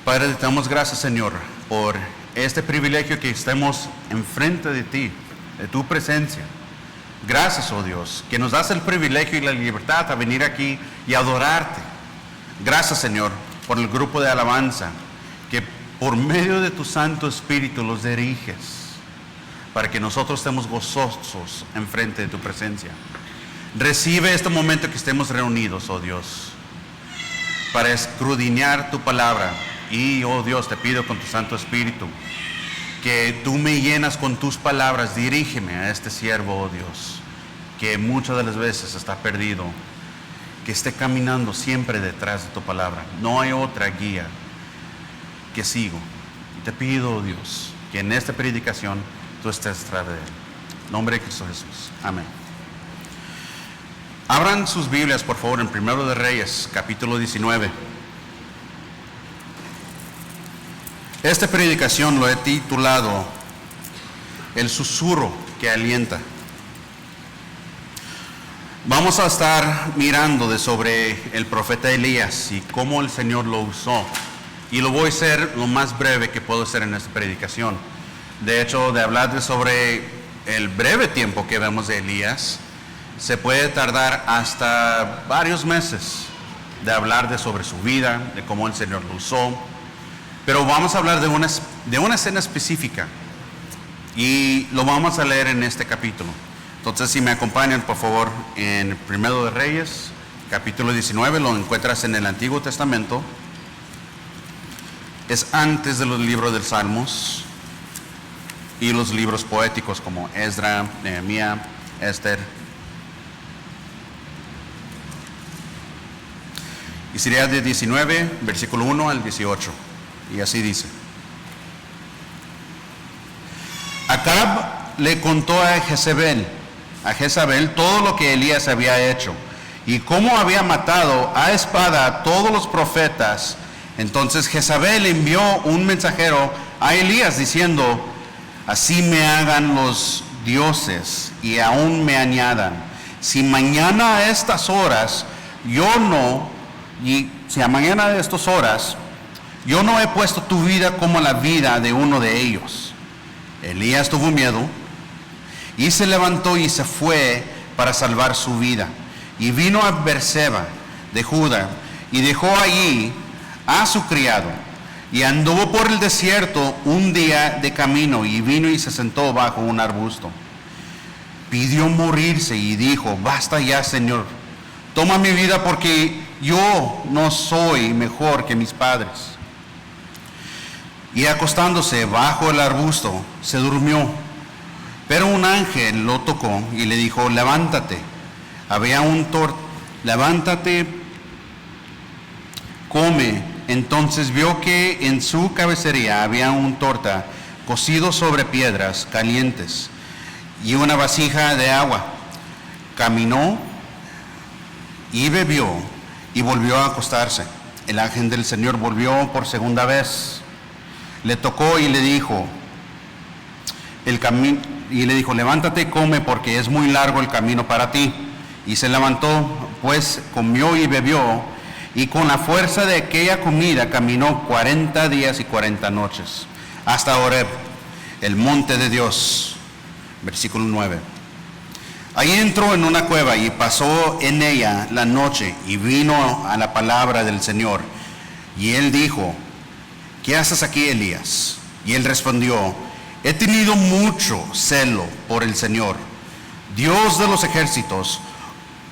Padre, te damos gracias, Señor, por este privilegio que estemos enfrente de ti, de tu presencia. Gracias, oh Dios, que nos das el privilegio y la libertad a venir aquí y adorarte. Gracias, Señor, por el grupo de alabanza, que por medio de tu Santo Espíritu los diriges, para que nosotros estemos gozosos enfrente de tu presencia. Recibe este momento que estemos reunidos, oh Dios, para escudriñar tu palabra. Y, oh Dios, te pido con tu Santo Espíritu que tú me llenas con tus palabras. Dirígeme a este siervo, oh Dios, que muchas de las veces está perdido, que esté caminando siempre detrás de tu palabra. No hay otra guía que sigo. Y te pido, oh Dios, que en esta predicación tú estés detrás de él. En nombre de Cristo Jesús. Amén. Abran sus Biblias, por favor, en 1 de Reyes, capítulo 19. Esta predicación lo he titulado El susurro que alienta. Vamos a estar mirando sobre el profeta Elías y cómo el Señor lo usó. Y lo voy a hacer lo más breve que puedo hacer en esta predicación. De hecho, de hablar sobre el breve tiempo que vemos de Elías, se puede tardar hasta varios meses de hablar sobre su vida, de cómo el Señor lo usó. Pero vamos a hablar de una escena específica y lo vamos a leer en este capítulo. Entonces, si me acompañan, por favor, en 1 de Reyes, capítulo 19, lo encuentras en el Antiguo Testamento. Es antes de los libros de Salmos y los libros poéticos como Esdras, Nehemías, Esther. Y sería de 19, versículo 1 al 18. Y así dice. Acab le contó a Jezabel todo lo que Elías había hecho y cómo había matado a espada a todos los profetas. Entonces Jezabel envió un mensajero a Elías diciendo: así me hagan los dioses y aún me añadan, si mañana a estas horas yo no he puesto tu vida como la vida de uno de ellos. Elías tuvo miedo y se levantó y se fue para salvar su vida. Y vino a Beerseba de Judá y dejó allí a su criado. Y anduvo por el desierto un día de camino y vino y se sentó bajo un arbusto. Pidió morirse y dijo: basta ya, Señor, toma mi vida porque yo no soy mejor que mis padres. Y acostándose bajo el arbusto, se durmió. Pero un ángel lo tocó y le dijo: levántate. Levántate, come. Entonces vio que en su cabecería había un torta cocido sobre piedras calientes y una vasija de agua. Caminó y bebió y volvió a acostarse. El ángel del Señor volvió por segunda vez. Le tocó y le dijo, levántate y come porque es muy largo el camino para ti. Y se levantó, pues comió y bebió, y con la fuerza de aquella comida caminó 40 días y 40 noches, hasta Horeb, el monte de Dios. Versículo 9. Ahí entró en una cueva y pasó en ella la noche, y vino a la palabra del Señor. Y él dijo: ¿qué haces aquí, Elías? Y él respondió: he tenido mucho celo por el Señor, Dios de los ejércitos,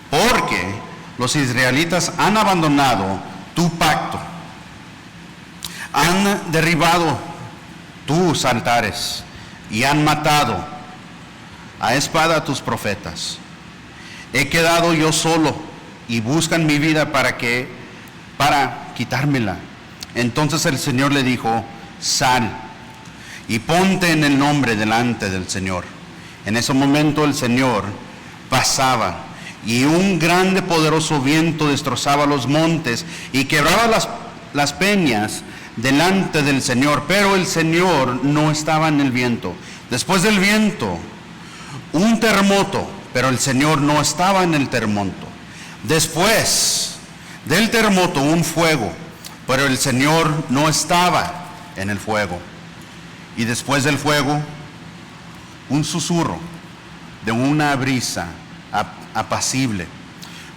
porque los israelitas han abandonado tu pacto, han derribado tus altares y han matado a espada a tus profetas. He quedado yo solo y buscan mi vida para quitármela. Entonces el Señor le dijo: sal y ponte en el nombre delante del Señor. En ese momento el Señor pasaba y un grande poderoso viento destrozaba los montes y quebraba las peñas delante del Señor, pero el Señor no estaba en el viento. Después del viento, un terremoto, pero el Señor no estaba en el terremoto. Después del terremoto, un fuego. Pero el Señor no estaba en el fuego. Y después del fuego, un susurro de una brisa apacible.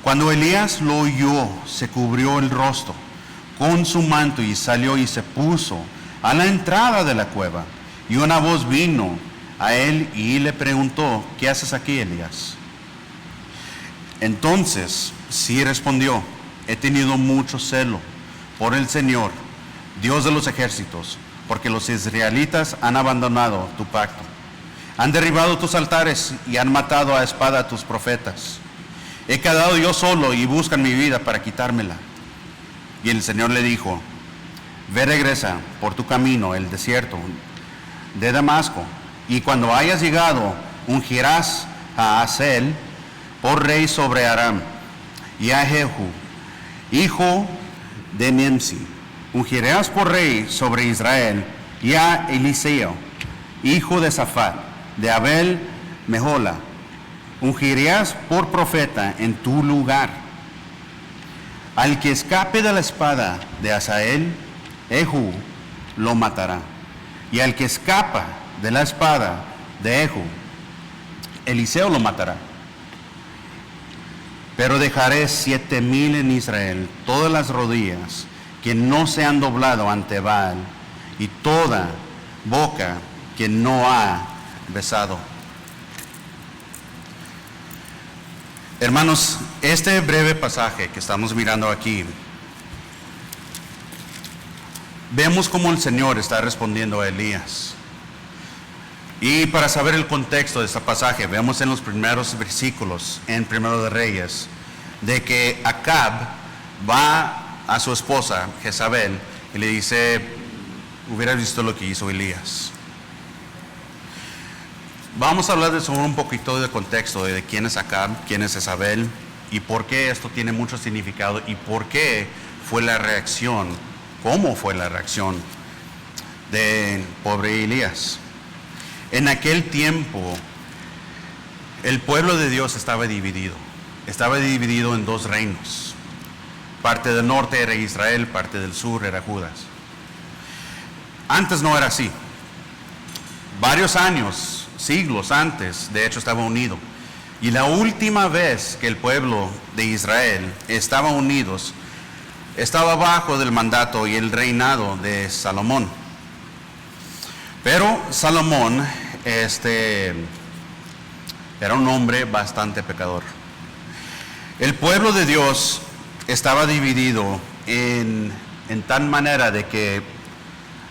Cuando Elías lo oyó, se cubrió el rostro con su manto y salió y se puso a la entrada de la cueva. Y una voz vino a él y le preguntó: ¿qué haces aquí, Elías? Entonces sí respondió: he tenido mucho celo por el Señor, Dios de los ejércitos, porque los israelitas han abandonado tu pacto. Han derribado tus altares y han matado a espada a tus profetas. He quedado yo solo y buscan mi vida para quitármela. Y el Señor le dijo: ve, regresa por tu camino, el desierto de Damasco, y cuando hayas llegado, ungirás a Hazael por rey sobre Aram, y a Jehu, hijo de Nimsi, ungirás por rey sobre Israel, y a Eliseo, hijo de Safat, de Abel Mehola, ungirás por profeta en tu lugar. Al que escape de la espada de Hazael, Jehu lo matará. Y al que escapa de la espada de Jehu, Eliseo lo matará. Pero dejaré 7,000 en Israel, todas las rodillas que no se han doblado ante Baal, y toda boca que no ha besado. Hermanos, este breve pasaje que estamos mirando aquí, vemos cómo el Señor está respondiendo a Elías. Y para saber el contexto de este pasaje, vemos en los primeros versículos, en Primero de Reyes, de que Acab va a su esposa Jezabel y le dice: hubieras visto lo que hizo Elías. Vamos a hablar de sobre un poquito de contexto de quién es Acab, quién es Jezabel, y por qué esto tiene mucho significado, y por qué fue la reacción, cómo fue la reacción del pobre Elías. En aquel tiempo, el pueblo de Dios estaba dividido en dos reinos. Parte del norte era Israel, parte del sur era Judas. Antes no era así. Varios años, siglos antes, de hecho estaba unido. Y la última vez que el pueblo de Israel estaba unidos, estaba bajo del mandato y el reinado de Salomón. Pero Salomón era un hombre bastante pecador. El pueblo de Dios estaba dividido en tal manera de que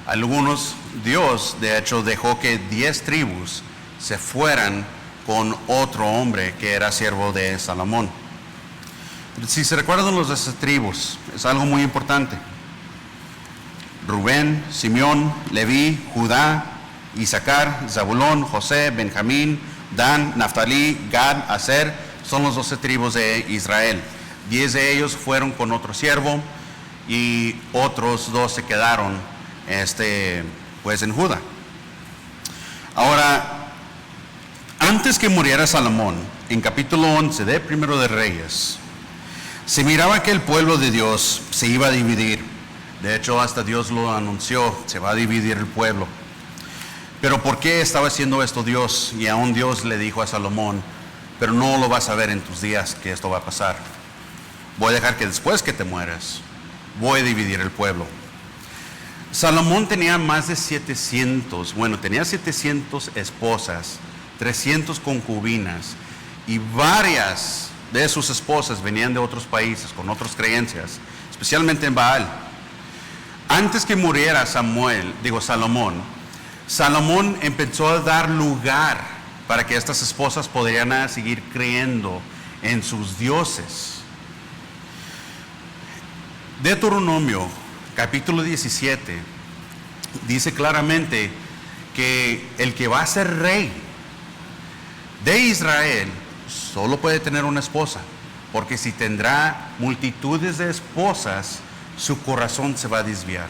algunos, Dios de hecho dejó que 10 tribus se fueran con otro hombre que era siervo de Salomón. Si se recuerdan los de esas tribus, es algo muy importante. Rubén, Simeón, Leví, Judá, Isaacar, Zabulón, José, Benjamín, Dan, Naftalí, Gad, Aser, son los 12 tribus de Israel. 10 de ellos fueron con otro siervo y otros 2 se quedaron pues en Judá. Ahora, antes que muriera Salomón, en capítulo 11 de Primero de Reyes, se miraba que el pueblo de Dios se iba a dividir. De hecho, hasta Dios lo anunció, se va a dividir el pueblo. Pero ¿por qué estaba haciendo esto Dios? Y aún Dios le dijo a Salomón: pero no lo vas a ver en tus días que esto va a pasar. Voy a dejar que después que te mueras, voy a dividir el pueblo. Salomón tenía más de 700 esposas, 300 concubinas, y varias de sus esposas venían de otros países con otras creencias, especialmente en Baal. Antes que muriera Salomón empezó a dar lugar para que estas esposas podrían seguir creyendo en sus dioses. Deuteronomio capítulo 17 dice claramente que el que va a ser rey de Israel solo puede tener una esposa, porque si tendrá multitudes de esposas, su corazón se va a desviar.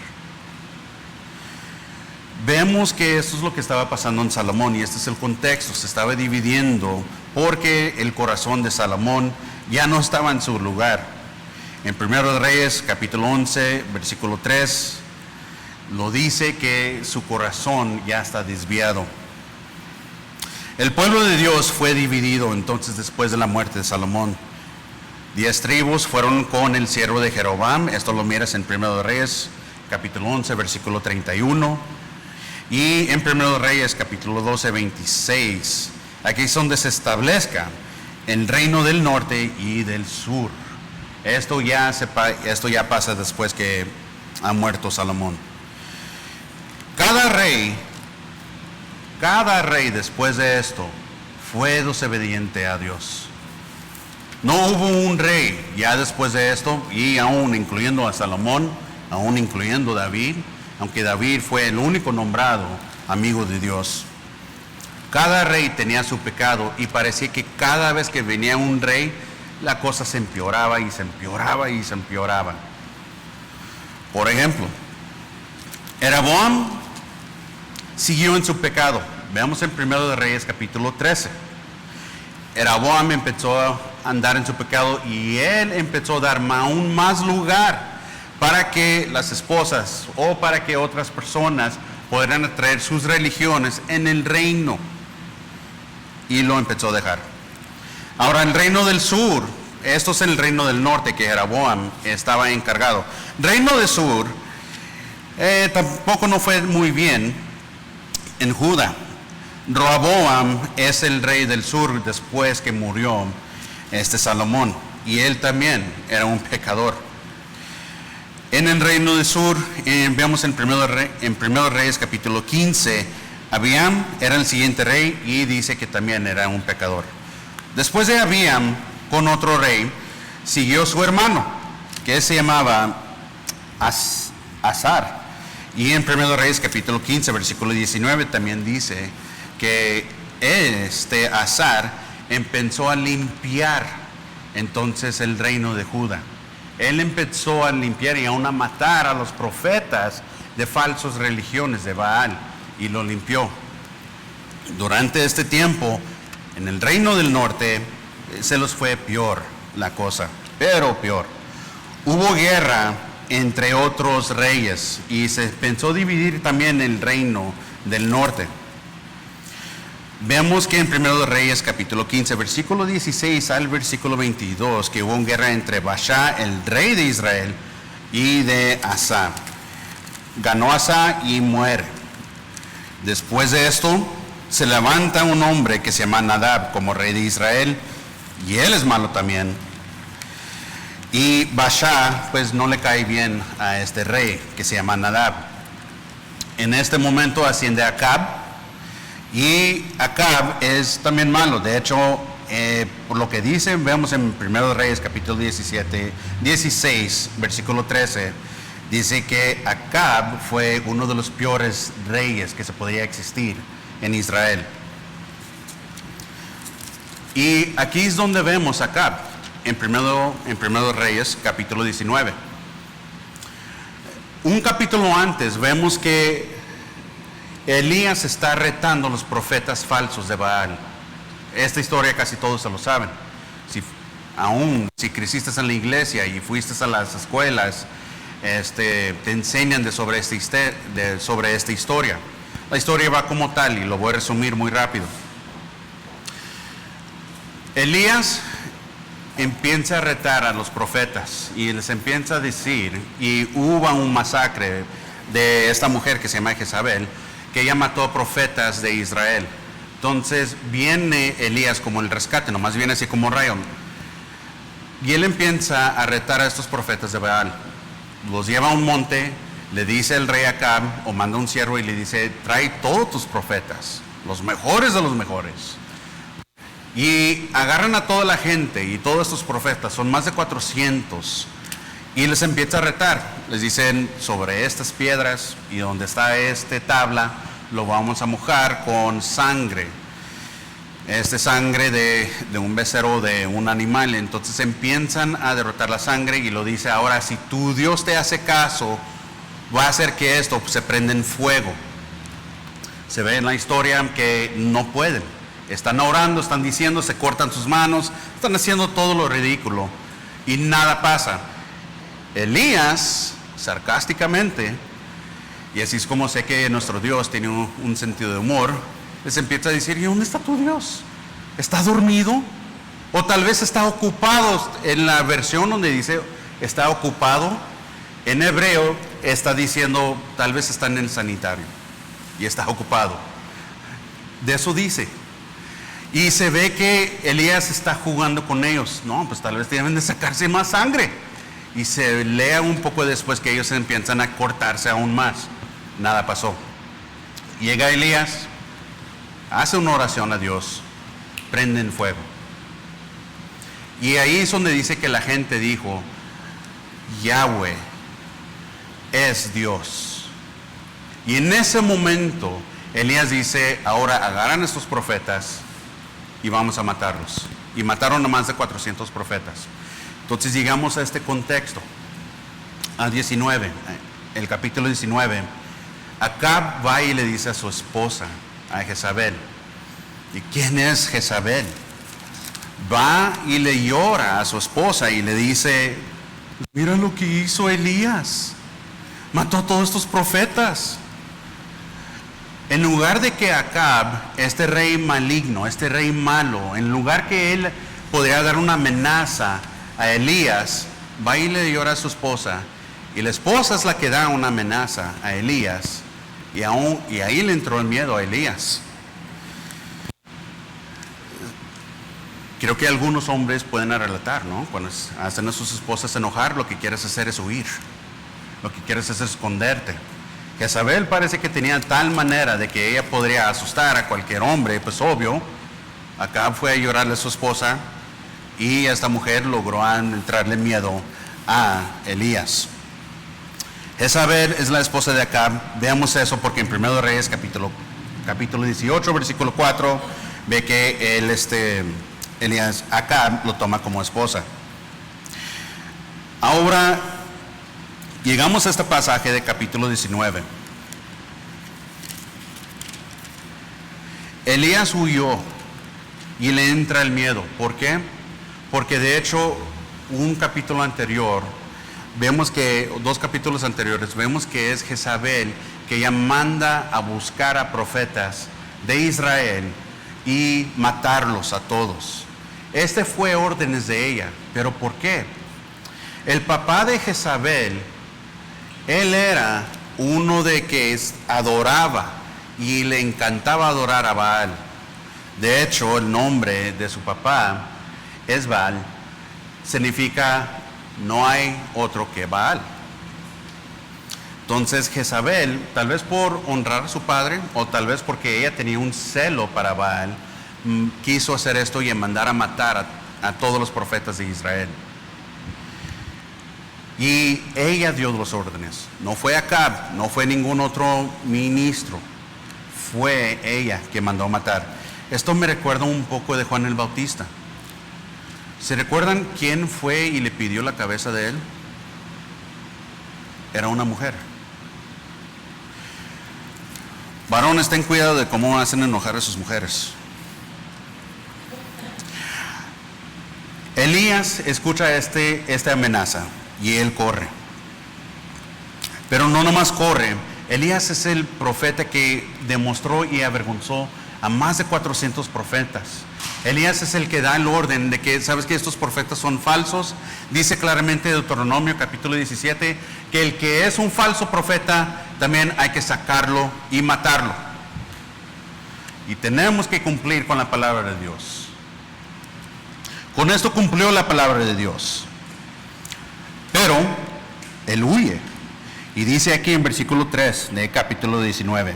Vemos que esto es lo que estaba pasando en Salomón, y este es el contexto. Se estaba dividiendo porque el corazón de Salomón ya no estaba en su lugar. En 1 Reyes, capítulo 11, versículo 3, lo dice que su corazón ya está desviado. El pueblo de Dios fue dividido entonces después de la muerte de Salomón. 10 tribus fueron con el siervo de Jeroboam. Esto lo miras en 1 Reyes, capítulo 11, versículo 31. Y en 1 Reyes, capítulo 12, 26. Aquí es donde se establezca el reino del norte y del sur. Esto ya pasa después que ha muerto Salomón. Cada rey después de esto fue desobediente a Dios. No hubo un rey ya después de esto, y aún incluyendo a Salomón, aún incluyendo a David, aunque David fue el único nombrado amigo de Dios. Cada rey tenía su pecado y parecía que cada vez que venía un rey, la cosa se empeoraba y se empeoraba y se empeoraba. Por ejemplo, Jeroboam siguió en su pecado. Veamos en 1 Reyes capítulo 13. Jeroboam empezó a andar en su pecado y él empezó a dar aún más lugar para que las esposas o para que otras personas pudieran traer sus religiones en el reino, y lo empezó a dejar. Ahora el reino del sur, esto es el reino del norte que Jeroboam estaba encargado. Reino del sur tampoco no fue muy bien en Judá. Roboam es el rey del sur después que murió Salomón, y él también era un pecador. En el reino del sur, veamos en 1 Reyes capítulo 15, Abiam era el siguiente rey y dice que también era un pecador. Después de Abiam, con otro rey, siguió su hermano, que se llamaba Asar. Y en 1 Reyes capítulo 15, versículo 19 también dice que Asar empezó a limpiar entonces el reino de Judá. Él empezó a limpiar y aún a matar a los profetas de falsas religiones de Baal, y lo limpió. Durante este tiempo, en el reino del norte, se les fue peor la cosa, pero peor. Hubo guerra entre otros reyes y se pensó dividir también el reino del norte. Vemos que en 1 Reyes capítulo 15, versículo 16 al versículo 22, que hubo una guerra entre Baasha, el rey de Israel, y de Asa. Ganó Asa y muere. Después de esto, se levanta un hombre que se llama Nadab como rey de Israel, y él es malo también. Y Baasha pues no le cae bien a este rey que se llama Nadab. En este momento asciende Acab, y Acab es también malo. De hecho, por lo que dice, vemos en 1 Reyes capítulo 16, versículo 13, dice que Acab fue uno de los peores reyes que se podía existir en Israel. Y aquí es donde vemos a Acab, en 1 Reyes capítulo 19. Un capítulo antes vemos que Elías está retando a los profetas falsos de Baal. Esta historia casi todos se lo saben. Si creciste en la iglesia y fuiste a las escuelas, te enseñan sobre esta historia. La historia va como tal y lo voy a resumir muy rápido. Elías empieza a retar a los profetas y les empieza a decir, y hubo un masacre de esta mujer que se llama Jezabel, que ella mató profetas de Israel. Entonces viene Elías como el rescate, nomás viene así como rayo, y él empieza a retar a estos profetas de Baal. Los lleva a un monte, le dice el rey Acab, o manda un siervo y le dice: trae todos tus profetas, los mejores de los mejores. Y agarran a toda la gente, y todos estos profetas, son más de 400, y les empieza a retar. Les dicen: sobre estas piedras y donde está tabla, lo vamos a mojar con sangre. Sangre de un becerro, de un animal. Entonces empiezan a derrotar la sangre, y lo dice: ahora, si tu Dios te hace caso, va a hacer que esto se prenda en fuego. Se ve en la historia que no pueden. Están orando, están diciendo, se cortan sus manos, están haciendo todo lo ridículo y nada pasa. Elías, sarcásticamente, y así es como sé que nuestro Dios tiene un sentido de humor, les empieza a decir: ¿y dónde está tu Dios? ¿Está dormido? O tal vez está ocupado. En la versión donde dice está ocupado, en hebreo está diciendo tal vez está en el sanitario y está ocupado. De eso dice. Y se ve que Elías está jugando con ellos. No, pues tal vez deben de sacarse más sangre. Y se lea un poco después que ellos empiezan a cortarse aún más. Nada pasó. Llega Elías, hace una oración a Dios, prenden fuego. Y ahí es donde dice que la gente dijo: Yahweh es Dios. Y en ese momento Elías dice: ahora agarran a estos profetas y vamos a matarlos. Y mataron a más de 400 profetas. Entonces llegamos a este contexto, a 19, el capítulo 19. Acab va y le dice a su esposa, a Jezabel. ¿Y quién es Jezabel? Va y le llora a su esposa y le dice: mira lo que hizo Elías, mató a todos estos profetas. En lugar de que Acab, este rey maligno, este rey malo, en lugar que él podría dar una amenaza a Elías, va y le llora a su esposa, y la esposa es la que da una amenaza a Elías, y ahí le entró el miedo a Elías. Creo que algunos hombres pueden relatar, ¿no? Cuando hacen a sus esposas enojar, lo que quieres hacer es huir, lo que quieres es esconderte. Jezabel parece que tenía tal manera de que ella podría asustar a cualquier hombre, pues obvio. Acá fue a llorarle a su esposa y esta mujer logró entrarle miedo a Elías. Jezabel es la esposa de Acab. Veamos eso porque en 1 Reyes capítulo 18, versículo 4, ve que Elías, Acab lo toma como esposa. Ahora llegamos a este pasaje de capítulo 19. Elías huyó y le entra el miedo. ¿Por qué? Porque de hecho, un capítulo anterior, dos capítulos anteriores, vemos que es Jezabel que ella manda a buscar a profetas de Israel y matarlos a todos. Este fue órdenes de ella. ¿Pero por qué? El papá de Jezabel, él era uno de que adoraba y le encantaba adorar a Baal. De hecho, el nombre de su papá es Baal. Significa no hay otro que Baal. Entonces Jezabel, tal vez por honrar a su padre o tal vez porque ella tenía un celo para Baal, quiso hacer esto y mandar a matar a todos los profetas de Israel. Y ella dio las órdenes. No fue Acab, no fue ningún otro ministro. Fue ella que mandó a matar. Esto me recuerda un poco de Juan el Bautista. ¿Se recuerdan quién fue y le pidió la cabeza de él? Era una mujer. Varones, ten cuidado de cómo hacen enojar a sus mujeres. Elías escucha esta amenaza y él corre. Pero no nomás corre. Elías es el profeta que demostró y avergonzó a más de 400 profetas. Elías es el que da el orden de que, ¿sabes que estos profetas son falsos? Dice claramente Deuteronomio capítulo 17 que el que es un falso profeta también hay que sacarlo y matarlo. Y tenemos que cumplir con la palabra de Dios. Con esto cumplió la palabra de Dios. Pero él huye. Y dice aquí en versículo 3 de capítulo 19,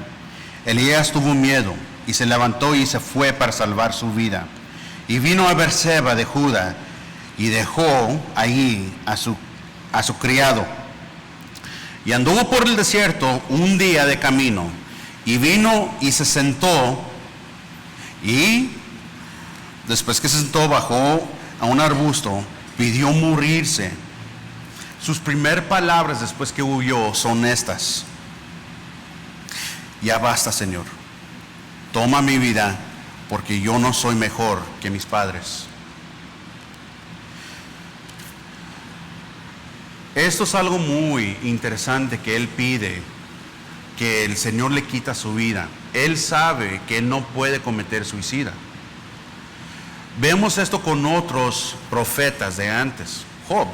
Elías tuvo miedo y se levantó y se fue para salvar su vida. Y vino a Berseba de Judá y dejó allí a su criado. Y anduvo por el desierto un día de camino. Y vino y se sentó. Y después que se sentó, bajó a un arbusto, pidió morirse. Sus primeras palabras después que huyó son estas: ya basta, Señor, toma mi vida, porque yo no soy mejor que mis padres. Esto es algo muy interesante que él pide, que el Señor le quita su vida. Él sabe que él no puede cometer suicida. Vemos esto con otros profetas de antes. Job,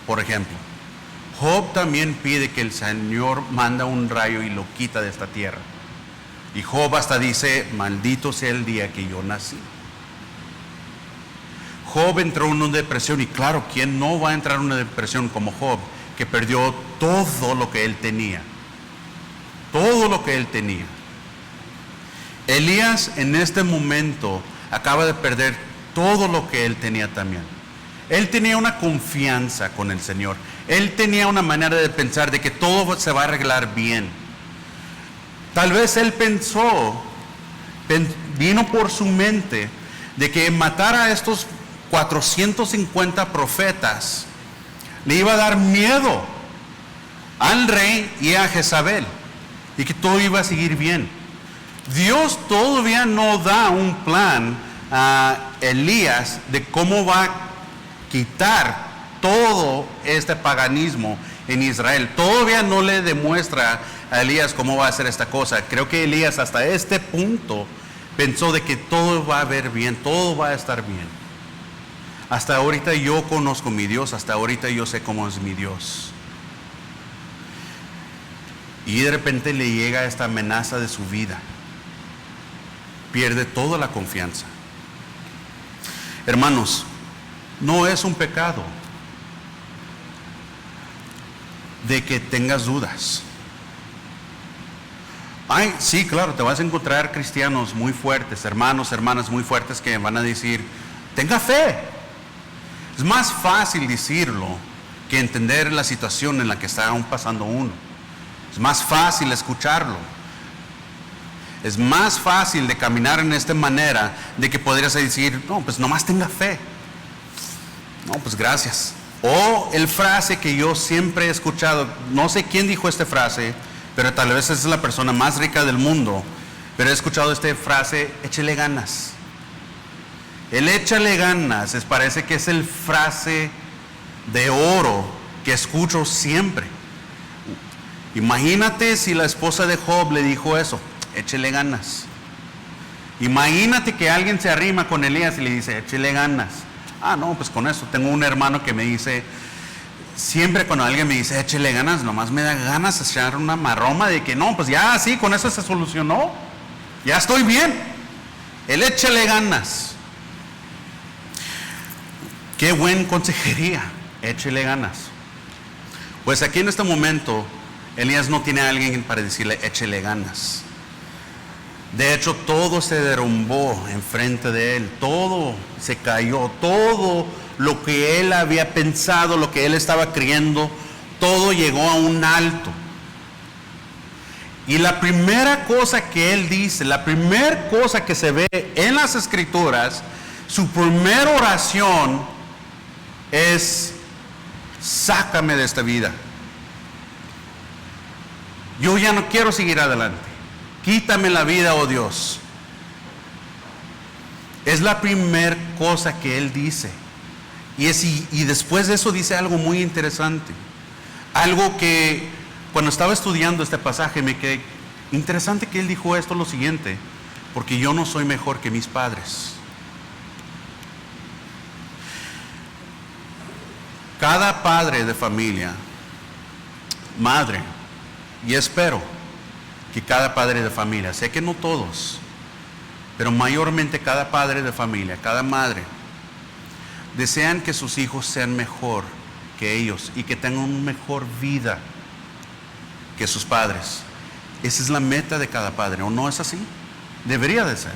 por ejemplo. Job también pide que el Señor manda un rayo y lo quita de esta tierra. Y Job hasta dice, maldito sea el día que yo nací. Job entró en una depresión, y claro, ¿quién no va a entrar en una depresión como Job, que perdió todo lo que él tenía? Todo lo que él tenía. Elías en este momento acaba de perder todo lo que él tenía también. Él tenía una confianza con el Señor. Él tenía una manera de pensar de que todo se va a arreglar bien. Tal vez él vino por su mente de que matar a estos 450 profetas le iba a dar miedo al rey y a Jezabel, y que todo iba a seguir bien. Dios todavía no da un plan a Elías de cómo va a quitar todo este paganismo en Israel. Todavía no le demuestra a Elías cómo va a hacer esta cosa. Creo que Elías hasta este punto pensó de que todo va a ver bien, todo va a estar bien. Hasta ahorita yo conozco mi Dios, hasta ahorita yo sé cómo es mi Dios. Y de repente le llega esta amenaza de su vida. Pierde toda la confianza. Hermanos, no es un pecado de que tengas dudas. Ay, sí, claro, te vas a encontrar cristianos muy fuertes, hermanos, hermanas muy fuertes que van a decir, tenga fe. Es más fácil decirlo que entender la situación en la que está aún pasando uno. Es más fácil escucharlo. Es más fácil de caminar en esta manera de que podrías decir, no, pues nomás tenga fe. No, pues gracias. O el frase que yo siempre he escuchado, no sé quién dijo esta frase, pero tal vez es la persona más rica del mundo, pero he escuchado esta frase, échele ganas. El échale ganas parece que es el frase de oro que escucho siempre. Imagínate si la esposa de Job le dijo eso, échele ganas. Imagínate que alguien se arrima con Elías y le dice, échele ganas. Ah, no, pues con eso. Tengo un hermano que me dice, siempre cuando alguien me dice, échele ganas, nomás me da ganas de echar una maroma de que no, pues ya sí, con eso se solucionó. Ya estoy bien. El échele ganas. Qué buen consejería, échele ganas. Pues aquí en este momento, Elías no tiene a alguien para decirle, échele ganas. De hecho, todo se derrumbó enfrente de él, todo se cayó, todo lo que él había pensado, lo que él estaba creyendo, todo llegó a un alto. Y la primera cosa que él dice, la primera cosa que se ve en las Escrituras, su primera oración es, sácame de esta vida. Yo ya no quiero seguir adelante. Quítame la vida, oh Dios. Es la primera cosa que él dice. Y después de eso dice algo muy interesante. Algo que cuando estaba estudiando este pasaje me quedé interesante que él dijo esto lo siguiente, porque yo no soy mejor que mis padres. Cada padre de familia, madre, y espero que cada padre de familia, sé que no todos, pero mayormente cada padre de familia, cada madre, desean que sus hijos sean mejor que ellos y que tengan una mejor vida que sus padres. Esa es la meta de cada padre, ¿o no es así? Debería de ser.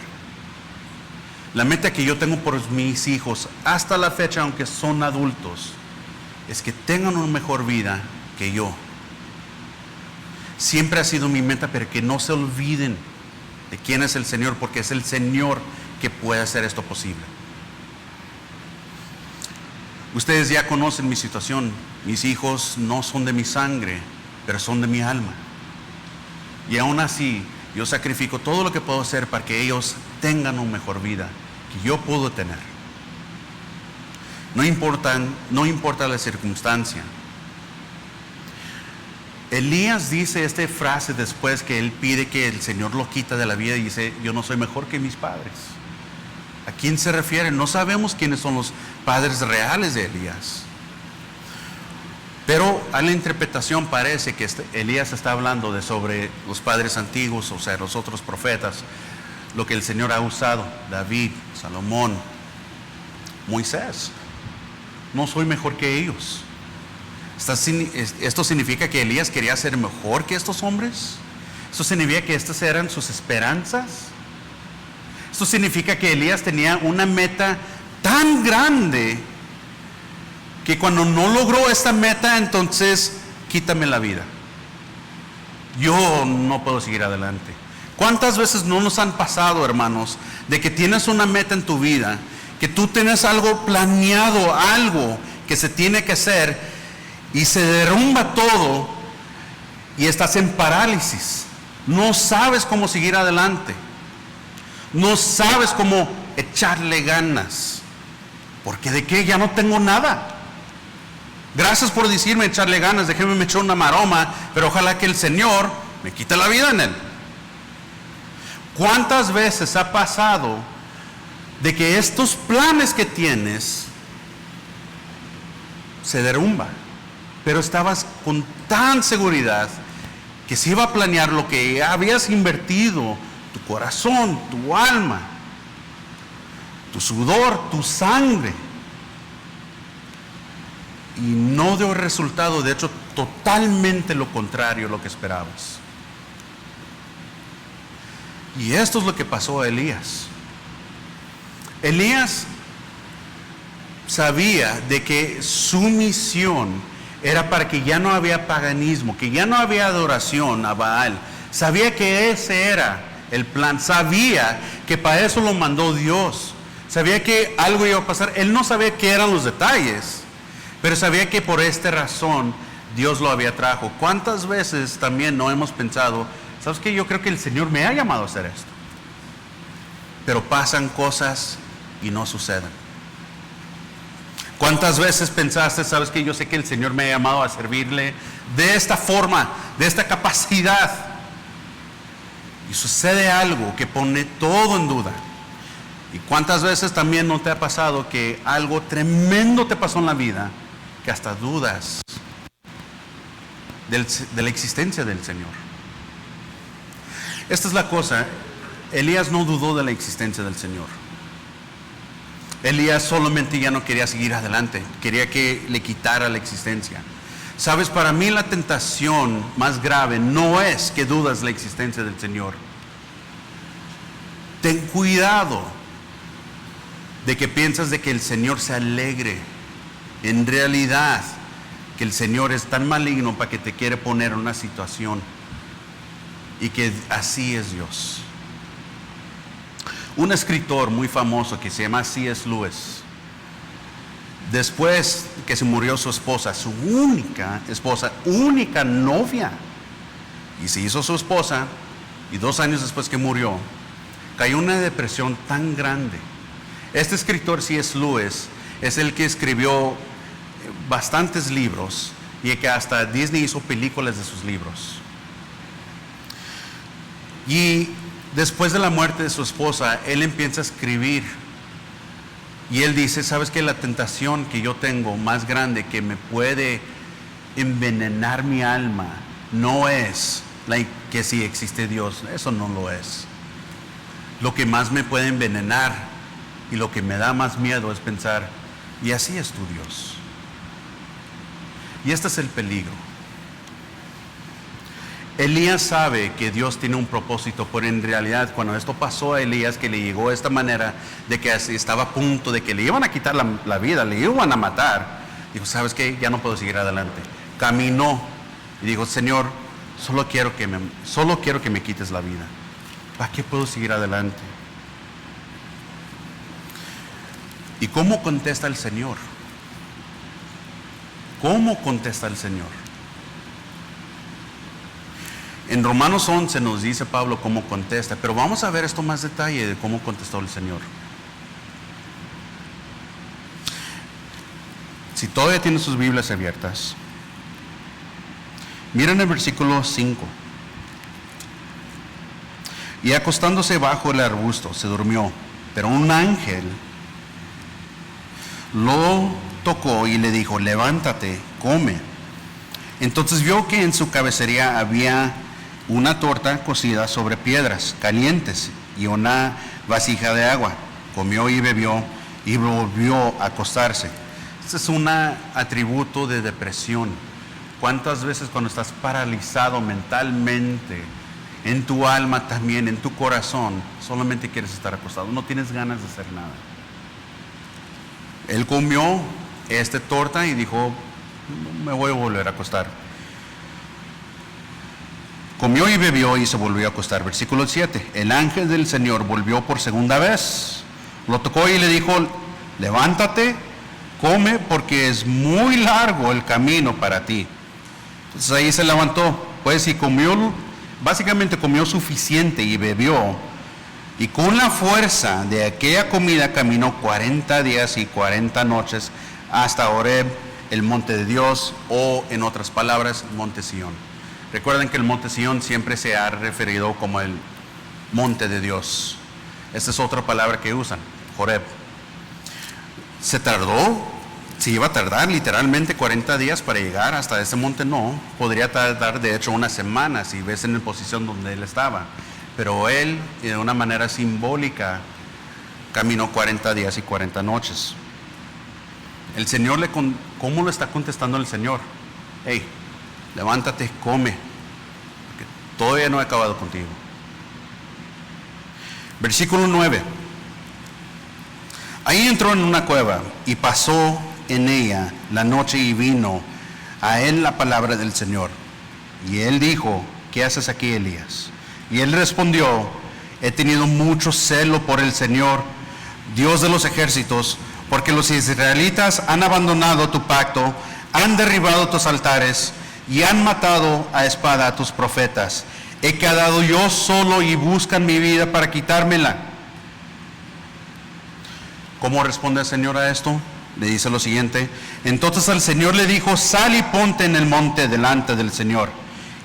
La meta que yo tengo por mis hijos hasta la fecha, aunque son adultos, es que tengan una mejor vida que yo. Siempre ha sido mi meta, pero que no se olviden de quién es el Señor, porque es el Señor que puede hacer esto posible. Ustedes ya conocen mi situación. Mis hijos no son de mi sangre, pero son de mi alma. Y aún así, yo sacrifico todo lo que puedo hacer para que ellos tengan una mejor vida que yo puedo tener. No importa la circunstancia. Elías dice esta frase después que él pide que el Señor lo quita de la vida y dice, yo no soy mejor que mis padres. ¿A quién se refiere? No sabemos quiénes son los padres reales de Elías. Pero a la interpretación parece que Elías está hablando sobre los padres antiguos, o sea, los otros profetas, lo que el Señor ha usado, David, Salomón, Moisés. No soy mejor que ellos. ¿Esto significa que Elías quería ser mejor que estos hombres? ¿Esto significa que estas eran sus esperanzas? ¿Esto significa que Elías tenía una meta tan grande que cuando no logró esta meta, entonces quítame la vida? Yo no puedo seguir adelante. ¿Cuántas veces no nos han pasado, hermanos, de que tienes una meta en tu vida, que tú tienes algo planeado, algo que se tiene que hacer, y se derrumba todo y estás en parálisis? No sabes cómo seguir adelante. No sabes cómo echarle ganas. Porque de qué, ya no tengo nada. Gracias por decirme echarle ganas, déjeme me echar una maroma, pero ojalá que el Señor me quite la vida en él. ¿Cuántas veces ha pasado de que estos planes que tienes se derrumban? Pero estabas con tan seguridad que se iba a planear lo que habías invertido, tu corazón, tu alma, tu sudor, tu sangre, y no dio resultado, de hecho totalmente lo contrario a lo que esperabas. Y esto es lo que pasó a Elías. Elías sabía de que su misión era para que ya no había paganismo, que ya no había adoración a Baal. Sabía que ese era el plan, sabía que para eso lo mandó Dios, sabía que algo iba a pasar. Él no sabía qué eran los detalles, pero sabía que por esta razón Dios lo había trajo. ¿Cuántas veces también no hemos pensado, sabes qué, yo creo que el Señor me ha llamado a hacer esto? Pero pasan cosas y no suceden. ¿Cuántas veces pensaste, sabes que yo sé que el Señor me ha llamado a servirle de esta forma, de esta capacidad? Y sucede algo que pone todo en duda. ¿Y cuántas veces también no te ha pasado que algo tremendo te pasó en la vida, que hasta dudas de la existencia del Señor? Esta es la cosa, Elías no dudó de la existencia del Señor. Elías solamente ya no quería seguir adelante, quería que le quitara la existencia. Sabes, para mí la tentación más grave no es que dudas la existencia del Señor. Ten cuidado de que piensas de que el Señor se alegre. En realidad, que el Señor es tan maligno para que te quiere poner en una situación, y que así es Dios. Un escritor muy famoso que se llama C.S. Lewis, después que se murió su esposa, su única esposa, única novia, y se hizo su esposa, y 2 años después que murió, cayó en una depresión tan grande. Este escritor C.S. Lewis es el que escribió bastantes libros, y que hasta Disney hizo películas de sus libros. Y después de la muerte de su esposa, él empieza a escribir. Y él dice, ¿sabes qué? La tentación que yo tengo más grande que me puede envenenar mi alma no es que si existe Dios. Eso no lo es. Lo que más me puede envenenar y lo que me da más miedo es pensar, y así es tu Dios. Y este es el peligro. Elías sabe que Dios tiene un propósito, pero en realidad cuando esto pasó a Elías, que le llegó de esta manera, de que estaba a punto de que le iban a quitar la vida, le iban a matar, dijo, ¿sabes qué? Ya no puedo seguir adelante. Caminó y dijo, Señor, solo quiero que me quites la vida. ¿Para qué puedo seguir adelante? ¿Y cómo contesta el Señor? ¿Cómo contesta el Señor? En Romanos 11 nos dice Pablo cómo contesta, pero vamos a ver esto más detalle de cómo contestó el Señor. Si todavía tienen sus Biblias abiertas, Miren el versículo 5. Y acostándose bajo el arbusto, se durmió. Pero un ángel lo tocó y le dijo, levántate, come. Entonces vio que en su cabecería había una torta cocida sobre piedras calientes y una vasija de agua. Comió y bebió y volvió a acostarse. Este es un atributo de depresión. ¿Cuántas veces cuando estás paralizado mentalmente, en tu alma también, en tu corazón, solamente quieres estar acostado? No tienes ganas de hacer nada. Él comió esta torta y dijo, me voy a volver a acostar. Comió y bebió y se volvió a acostar. Versículo 7. El ángel del Señor volvió por segunda vez. Lo tocó y le dijo, levántate, come, porque es muy largo el camino para ti. Entonces ahí se levantó, pues, y comió, básicamente comió suficiente y bebió. Y con la fuerza de aquella comida caminó 40 días y 40 noches hasta Horeb, el monte de Dios, o en otras palabras, monte Sión. Recuerden que el monte Sión siempre se ha referido como el monte de Dios. Esta es otra palabra que usan, Horeb. Se iba a tardar literalmente 40 días para llegar hasta ese monte. No, podría tardar de hecho una semana si ves en la posición donde él estaba. Pero él, de una manera simbólica, caminó 40 días y 40 noches. El Señor, ¿cómo le está contestando el Señor? Hey, levántate, come, porque todavía no he acabado contigo. Versículo 9. Ahí entró en una cueva y pasó en ella la noche y vino a él la palabra del Señor. Y él dijo, ¿qué haces aquí, Elías? Y él respondió, he tenido mucho celo por el Señor, Dios de los ejércitos, porque los israelitas han abandonado tu pacto, han derribado tus altares y han matado a espada a tus profetas. He quedado yo solo y buscan mi vida para quitármela. ¿Cómo responde el Señor a esto? Le dice lo siguiente. Entonces el Señor le dijo, sal y ponte en el monte delante del Señor.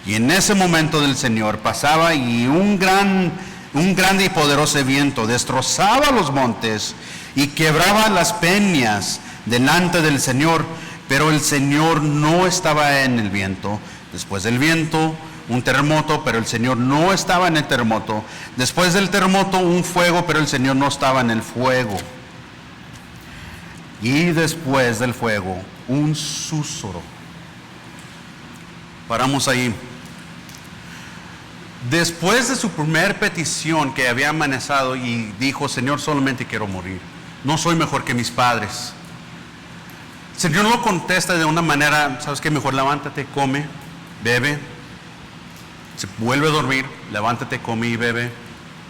Y en ese momento del Señor pasaba y un grande y poderoso viento destrozaba los montes y quebraba las peñas delante del Señor, pero el Señor no estaba en el viento. Después del viento, un terremoto, pero el Señor no estaba en el terremoto. Después del terremoto, un fuego, pero el Señor no estaba en el fuego. Y después del fuego, un susurro. Paramos ahí. Después de su primer petición que había amenazado y dijo, Señor, solamente quiero morir. No soy mejor que mis padres. El Señor lo contesta de una manera, ¿sabes qué? Mejor levántate, come, bebe. Se vuelve a dormir, levántate, come y bebe,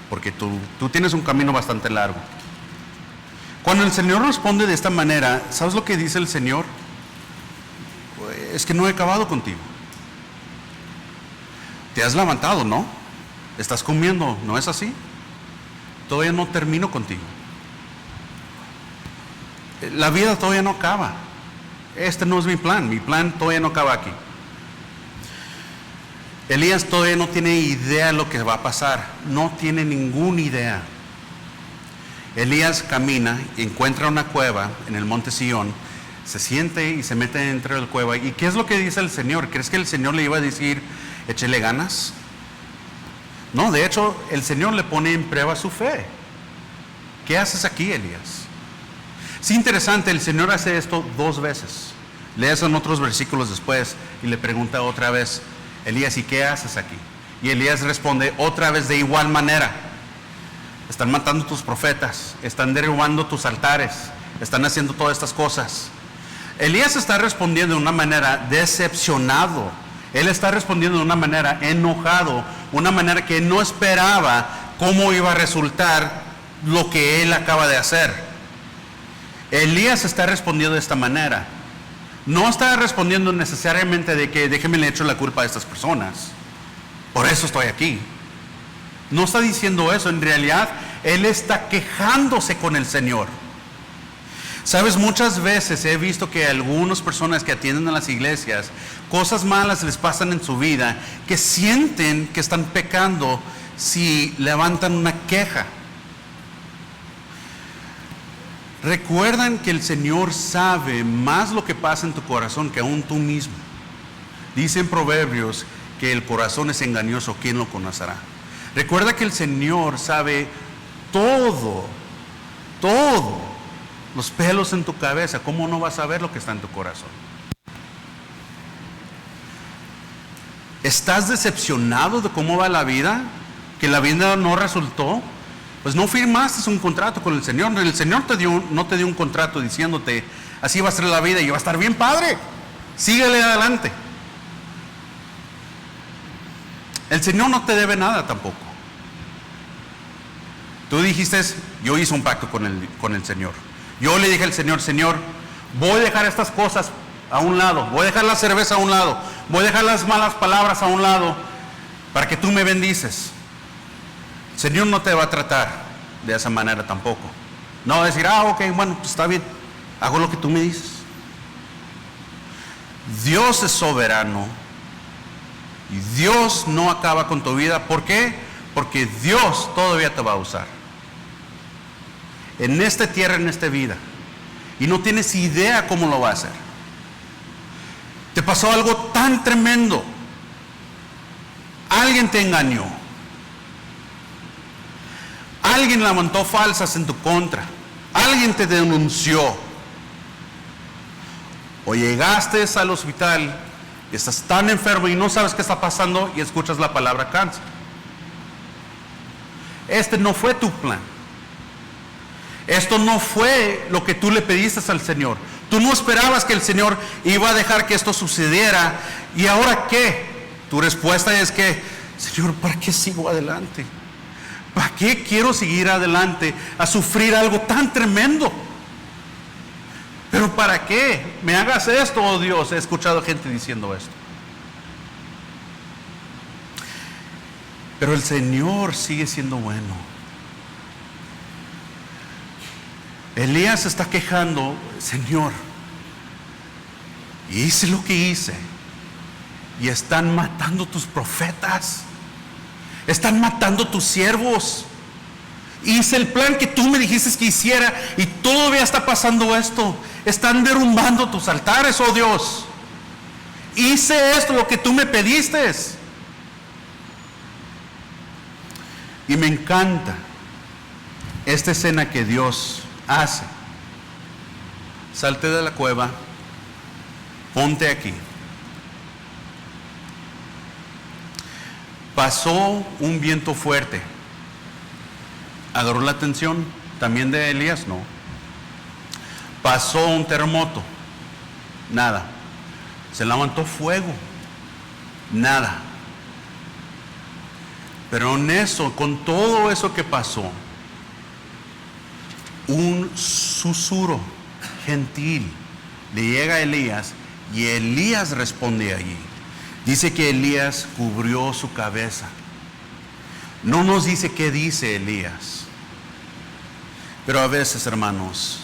porque tú tienes un camino bastante largo. Cuando el Señor responde de esta manera, ¿sabes lo que dice el Señor? Es que no he acabado contigo. Te has levantado, ¿no? Estás comiendo, ¿no es así? Todavía no termino contigo. La vida todavía no acaba. Este no es mi plan todavía no acaba aquí. Elías todavía no tiene idea de lo que va a pasar, no tiene ninguna idea. Elías camina y encuentra una cueva en el monte Sión, se siente y se mete dentro de la cueva. ¿Y qué es lo que dice el Señor? ¿Crees que el Señor le iba a decir, échele ganas? No, de hecho, el Señor le pone en prueba su fe. ¿Qué haces aquí, Elías? Es interesante, el Señor hace esto 2 veces. Lees en otros versículos después y le pregunta otra vez, Elías, ¿y qué haces aquí? Y Elías responde otra vez de igual manera. Están matando tus profetas, están derribando tus altares, están haciendo todas estas cosas. Elías está respondiendo de una manera decepcionado. Él está respondiendo de una manera enojado, una manera que no esperaba cómo iba a resultar lo que él acaba de hacer. Elías está respondiendo de esta manera. No está respondiendo necesariamente de que déjeme le echo la culpa a estas personas. Por eso estoy aquí. No está diciendo eso. En realidad, él está quejándose con el Señor. Sabes, muchas veces he visto que algunas personas que atienden a las iglesias, cosas malas les pasan en su vida, que sienten que están pecando si levantan una queja. Recuerdan que el Señor sabe más lo que pasa en tu corazón que aún tú mismo. Dice en Proverbios que el corazón es engañoso, ¿quién lo conocerá? Recuerda que el Señor sabe todo, los pelos en tu cabeza. ¿Cómo no vas a ver lo que está en tu corazón? ¿Estás decepcionado de cómo va la vida? ¿Que la vida no resultó? Pues no firmaste un contrato con el Señor. El Señor no te dio un contrato diciéndote, así va a ser la vida y va a estar bien padre. Síguele adelante. El Señor no te debe nada tampoco. Tú dijiste, yo hice un pacto con el Señor. Yo le dije al Señor, Señor, voy a dejar estas cosas a un lado, voy a dejar la cerveza a un lado, voy a dejar las malas palabras a un lado, para que tú me bendices. El Señor no te va a tratar de esa manera tampoco. No va a decir, ok, bueno, pues está bien, hago lo que tú me dices. Dios es soberano y Dios no acaba con tu vida. ¿Por qué? Porque Dios todavía te va a usar en esta tierra, en esta vida, y no tienes idea cómo lo va a hacer. Te pasó algo tan tremendo, alguien te engañó, alguien levantó falsas en tu contra, alguien te denunció, o llegaste al hospital y estás tan enfermo y no sabes qué está pasando y escuchas la palabra cáncer. Este no fue tu plan. Esto no fue lo que tú le pediste al Señor. Tú no esperabas que el Señor iba a dejar que esto sucediera. ¿Y ahora qué? Tu respuesta es que, Señor, ¿para qué sigo adelante? ¿Para qué quiero seguir adelante a sufrir algo tan tremendo? ¿Pero para qué me hagas esto, oh Dios? He escuchado gente diciendo esto. Pero el Señor sigue siendo bueno. Elías se está quejando, Señor, hice lo que hice y están matando tus profetas, están matando tus siervos. Hice el plan que tú me dijiste que hiciera y todavía está pasando esto. Están derrumbando tus altares, oh Dios. Hice esto, lo que tú me pediste. Y me encanta esta escena que Dios hace. Salte de la cueva, ponte aquí. Pasó un viento fuerte. ¿Agarró la atención también de Elías? No. Pasó un terremoto. Nada. Se levantó fuego. Nada. Pero en eso, con todo eso que pasó, un susurro gentil le llega a Elías y Elías responde allí. Dice que Elías cubrió su cabeza. No nos dice qué dice Elías. Pero a veces, hermanos,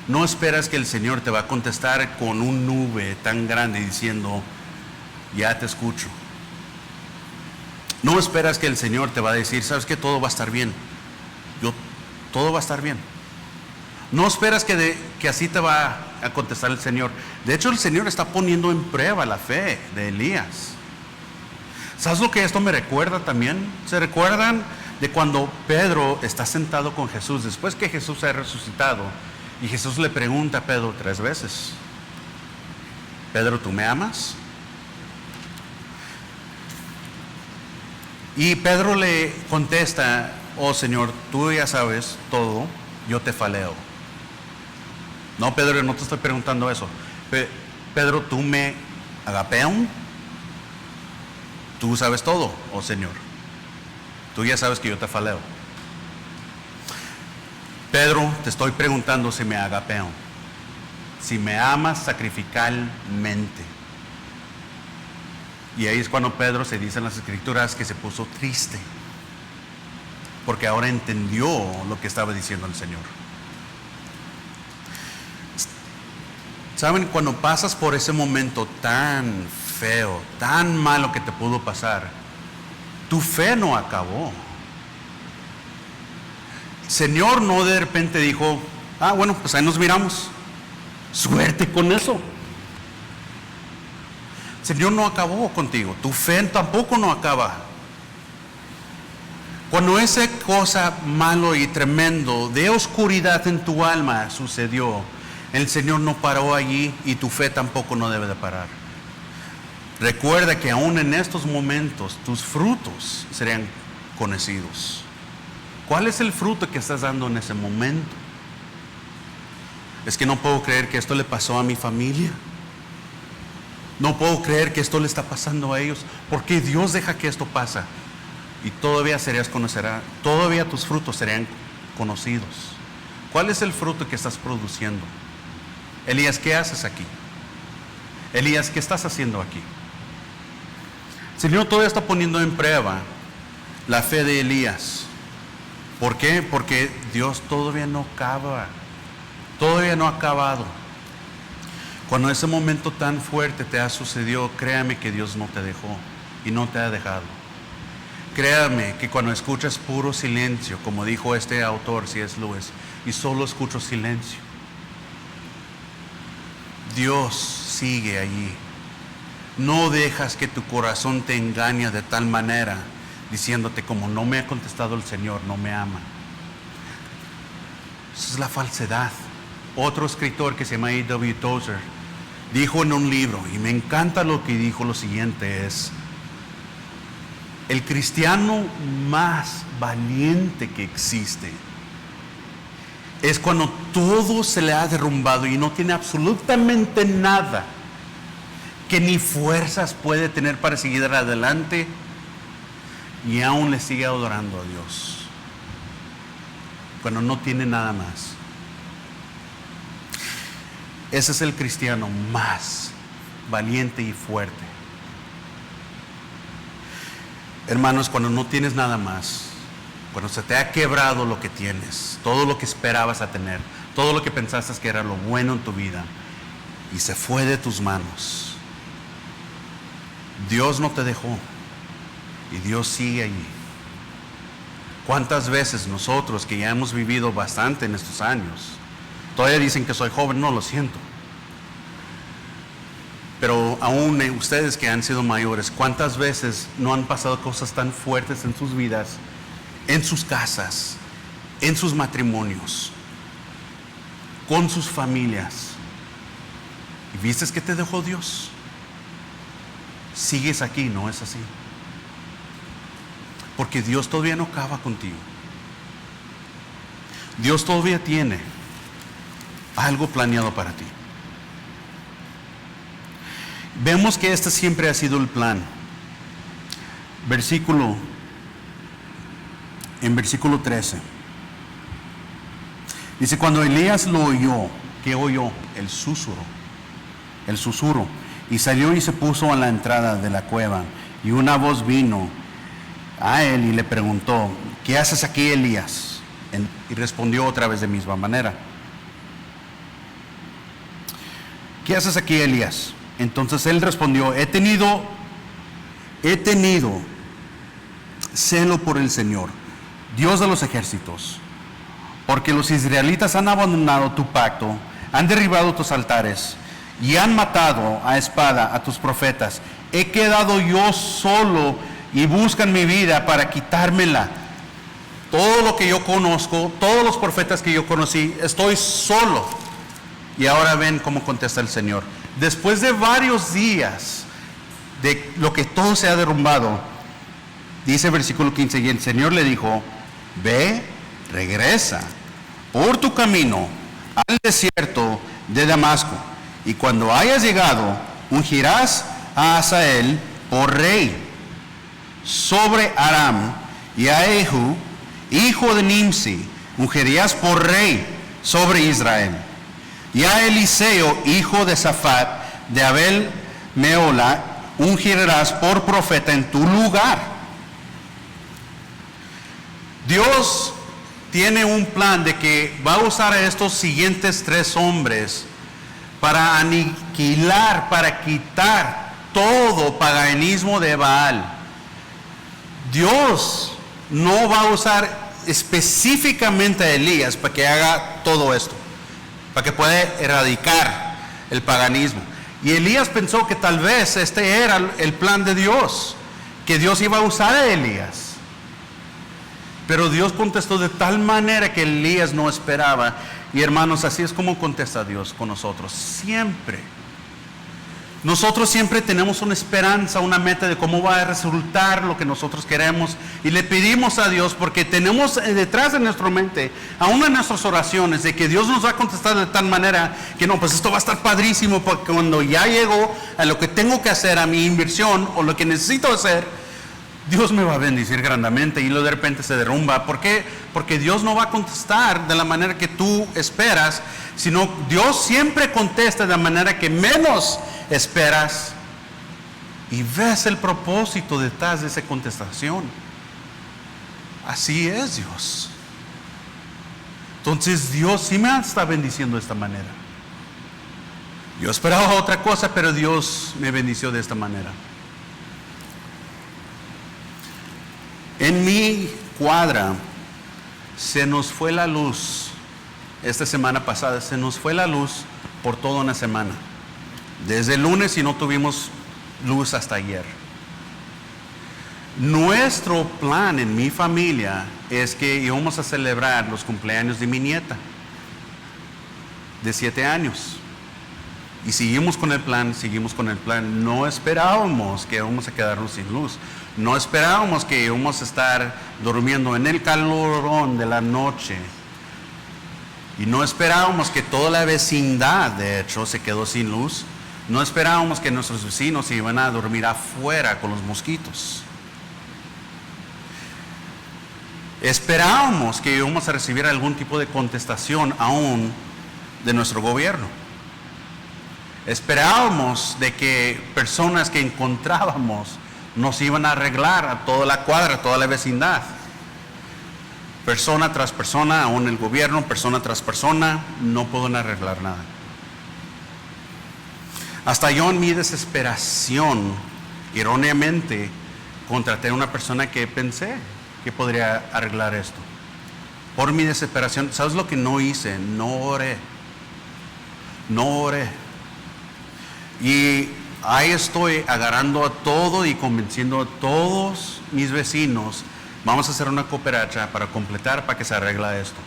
no esperas que el Señor te va a contestar con una nube tan grande diciendo, ya te escucho. No esperas que el Señor te va a decir, sabes que todo va a estar bien. Todo va a estar bien. No esperas que así te va a contestar el Señor. De hecho, el Señor está poniendo en prueba la fe de Elías. ¿Sabes lo que esto me recuerda también? ¿Se recuerdan de cuando Pedro está sentado con Jesús después que Jesús ha resucitado? Y Jesús le pregunta a Pedro 3 veces, Pedro, ¿tú me amas? Y Pedro le contesta, oh Señor, tú ya sabes todo, yo te faleo. No, Pedro, no te estoy preguntando eso. Pedro, ¿tú me agapean? Tú sabes todo, oh Señor. Tú ya sabes que yo te faleo. Pedro, te estoy preguntando si me agapean, si me amas sacrificalmente. Y ahí es cuando Pedro, se dice en las escrituras, que se puso triste, porque ahora entendió lo que estaba diciendo el Señor. Saben, cuando pasas por ese momento tan feo, tan malo que te pudo pasar, tu fe no acabó. El Señor no de repente dijo, bueno, pues ahí nos miramos. Suerte con eso. El Señor no acabó contigo. Tu fe tampoco no acaba. Cuando esa cosa malo y tremendo de oscuridad en tu alma sucedió, el Señor no paró allí y tu fe tampoco no debe de parar. Recuerda que aún en estos momentos tus frutos serían conocidos. ¿Cuál es el fruto que estás dando en ese momento? Es que no puedo creer que esto le pasó a mi familia. No puedo creer que esto le está pasando a ellos. ¿Por qué Dios deja que esto pase? Y todavía todavía tus frutos serían conocidos. ¿Cuál es el fruto que estás produciendo? Elías, ¿qué haces aquí? Elías, ¿qué estás haciendo aquí? El Señor todavía está poniendo en prueba la fe de Elías. ¿Por qué? Porque Dios todavía no acaba. Todavía no ha acabado. Cuando ese momento tan fuerte te ha sucedido, créame que Dios no te dejó y no te ha dejado. Créame que cuando escuchas puro silencio, como dijo este autor C.S. Lewis, y solo escucho silencio, Dios sigue allí. No dejas que tu corazón te engañe de tal manera, diciéndote como no me ha contestado el Señor, no me ama. Esa es la falsedad. Otro escritor que se llama A.W. Tozer dijo en un libro, y me encanta lo que dijo, lo siguiente es: el cristiano más valiente que existe es cuando todo se le ha derrumbado y no tiene absolutamente nada, que ni fuerzas puede tener para seguir adelante, y aún le sigue adorando a Dios. Cuando no tiene nada más. Ese es el cristiano más valiente y fuerte. Hermanos, cuando no tienes nada más, cuando se te ha quebrado lo que tienes, todo lo que esperabas a tener, todo lo que pensaste que era lo bueno en tu vida, y se fue de tus manos, Dios no te dejó y Dios sigue allí. ¿Cuántas veces nosotros que ya hemos vivido bastante en estos años, todavía dicen que soy joven? No, lo siento. Pero aún ustedes que han sido mayores, ¿cuántas veces no han pasado cosas tan fuertes en sus vidas, en sus casas, en sus matrimonios, con sus familias? ¿Y viste que te dejó Dios? Sigues aquí, ¿no es así? Porque Dios todavía no acaba contigo. Dios todavía tiene algo planeado para ti. Vemos que este siempre ha sido el plan. En versículo 13. Dice, cuando Elías lo oyó, ¿qué oyó? El susurro. Y salió y se puso a la entrada de la cueva. Y una voz vino a él y le preguntó, ¿qué haces aquí, Elías? Y respondió otra vez de misma manera, ¿qué haces aquí, Elías? Entonces él respondió, he tenido celo por el Señor, Dios de los ejércitos, porque los israelitas han abandonado tu pacto, han derribado tus altares y han matado a espada a tus profetas. He quedado yo solo y buscan mi vida para quitármela. Todo lo que yo conozco, todos los profetas que yo conocí, estoy solo. Y ahora ven cómo contesta el Señor. Después de varios días de lo que todo se ha derrumbado, dice versículo 15, y el Señor le dijo, ve, regresa por tu camino al desierto de Damasco, y cuando hayas llegado, ungirás a Hazael por rey sobre Aram, y a Jehu, hijo de Nimsi, ungirías por rey sobre Israel. Y a Eliseo, hijo de Safat, de Abel Meola, ungirás por profeta en tu lugar. Dios tiene un plan de que va a usar a estos siguientes 3 hombres para aniquilar, para quitar todo paganismo de Baal. Dios no va a usar específicamente a Elías para que haga todo esto, para que pueda erradicar el paganismo. Y Elías pensó que tal vez este era el plan de Dios, que Dios iba a usar a Elías. Pero Dios contestó de tal manera que Elías no esperaba. Y hermanos, así es como contesta Dios con nosotros, siempre. Nosotros siempre tenemos una esperanza, una meta de cómo va a resultar lo que nosotros queremos. Y le pedimos a Dios, porque tenemos detrás de nuestra mente, aún en nuestras oraciones, de que Dios nos va a contestar de tal manera que no, pues esto va a estar padrísimo, porque cuando ya llego a lo que tengo que hacer, a mi inversión o lo que necesito hacer, Dios me va a bendecir grandemente, y luego de repente se derrumba. ¿Por qué? Porque Dios no va a contestar de la manera que tú esperas, sino Dios siempre contesta de la manera que menos esperas, y ves el propósito detrás de esa contestación. Así es Dios. Entonces Dios sí me está bendiciendo de esta manera. Yo esperaba otra cosa, pero Dios me bendició de esta manera. En mi cuadra se nos fue la luz. Esta semana pasada se nos fue la luz por toda una semana. Desde el lunes, y no tuvimos luz hasta ayer. Nuestro plan en mi familia es que íbamos a celebrar los cumpleaños de mi nieta de 7 años. Y seguimos con el plan. No esperábamos que íbamos a quedarnos sin luz. No esperábamos que íbamos a estar durmiendo en el calorón de la noche. Y no esperábamos que toda la vecindad, de hecho, se quedó sin luz. No esperábamos que nuestros vecinos se iban a dormir afuera con los mosquitos. Esperábamos que íbamos a recibir algún tipo de contestación aún de nuestro gobierno. Esperábamos de que personas que encontrábamos nos iban a arreglar a toda la cuadra, a toda la vecindad. Persona tras persona, aún el gobierno, persona tras persona, no pueden arreglar nada. Hasta yo, en mi desesperación, erróneamente, contraté a una persona que pensé que podría arreglar esto. Por mi desesperación, ¿sabes lo que no hice? No oré. Y ahí estoy agarrando a todo y convenciendo a todos mis vecinos. Vamos a hacer una cooperacha para completar, para que se arregle esto.